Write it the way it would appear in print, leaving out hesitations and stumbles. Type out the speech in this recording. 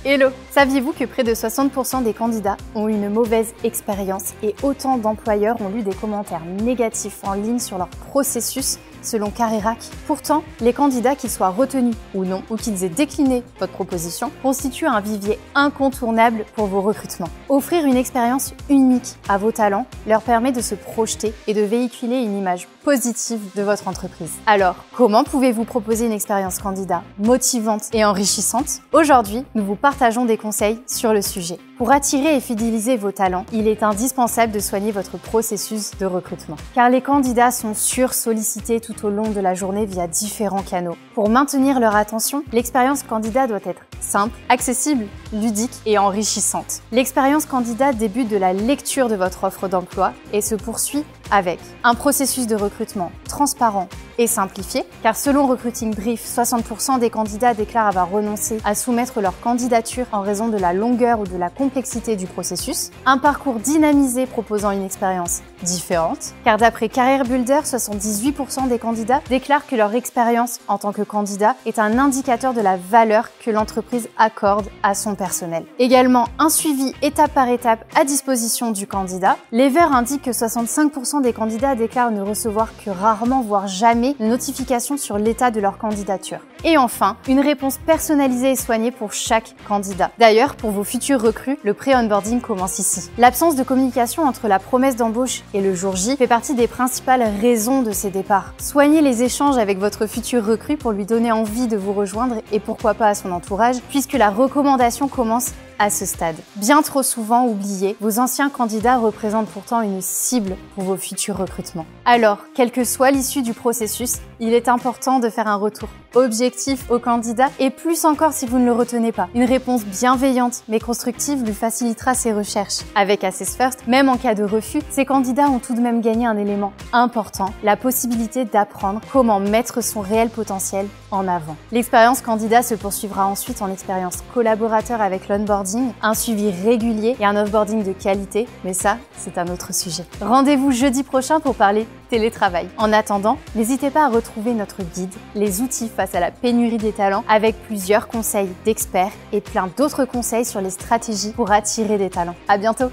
Hello! Saviez-vous que près de 60% des candidats ont eu une mauvaise expérience et autant d'employeurs ont lu des commentaires négatifs en ligne sur leur processus selon Carrerac? Pourtant, les candidats, qu'ils soient retenus ou non, ou qu'ils aient décliné votre proposition, constituent un vivier incontournable pour vos recrutements. Offrir une expérience unique à vos talents leur permet de se projeter et de véhiculer une image positive de votre entreprise. Alors, comment pouvez-vous proposer une expérience candidat motivante et enrichissante? Aujourd'hui, nous vous partageons des conseils sur le sujet. Pour attirer et fidéliser vos talents, il est indispensable de soigner votre processus de recrutement. Car les candidats sont sursollicités tout au long de la journée via différents canaux. Pour maintenir leur attention, l'expérience candidat doit être simple, accessible, ludique et enrichissante. L'expérience candidat débute de la lecture de votre offre d'emploi et se poursuit avec un processus de recrutement transparent et simplifié, car selon Recruiting Brief, 60% des candidats déclarent avoir renoncé à soumettre leur candidature en raison de la longueur ou de la complexité du processus. Un parcours dynamisé proposant une expérience différente, car d'après Career Builder, 78% des candidats déclarent que leur expérience en tant que candidat est un indicateur de la valeur que l'entreprise accorde à son personnel. Également, un suivi étape par étape à disposition du candidat. Les Verts indiquent que 65% des candidats déclarent ne recevoir que rarement, voire jamais, de notification sur l'état de leur candidature. Et enfin, une réponse personnalisée et soignée pour chaque candidat. D'ailleurs, pour vos futurs recrues, le pré-onboarding commence ici. L'absence de communication entre la promesse d'embauche et le jour J fait partie des principales raisons de ces départs. Soignez les échanges avec votre futur recrue pour lui donner envie de vous rejoindre et pourquoi pas à son entourage, puisque la recommandation commence à ce stade. Bien trop souvent oubliés, vos anciens candidats représentent pourtant une cible pour vos futurs recrutements. Alors, quelle que soit l'issue du processus, il est important de faire un retour objectif au candidat et plus encore si vous ne le retenez pas. Une réponse bienveillante mais constructive lui facilitera ses recherches. Avec Assess First, même en cas de refus, ces candidats ont tout de même gagné un élément important, la possibilité d'apprendre comment mettre son réel potentiel en avant. L'expérience candidat se poursuivra ensuite en expérience collaborateur avec l'onboarding, un suivi régulier et un offboarding de qualité, mais ça, c'est un autre sujet. Rendez-vous jeudi prochain pour parler télétravail. En attendant, n'hésitez pas à retrouver notre guide, les outils face à la pénurie des talents, avec plusieurs conseils d'experts et plein d'autres conseils sur les stratégies pour attirer des talents. À bientôt!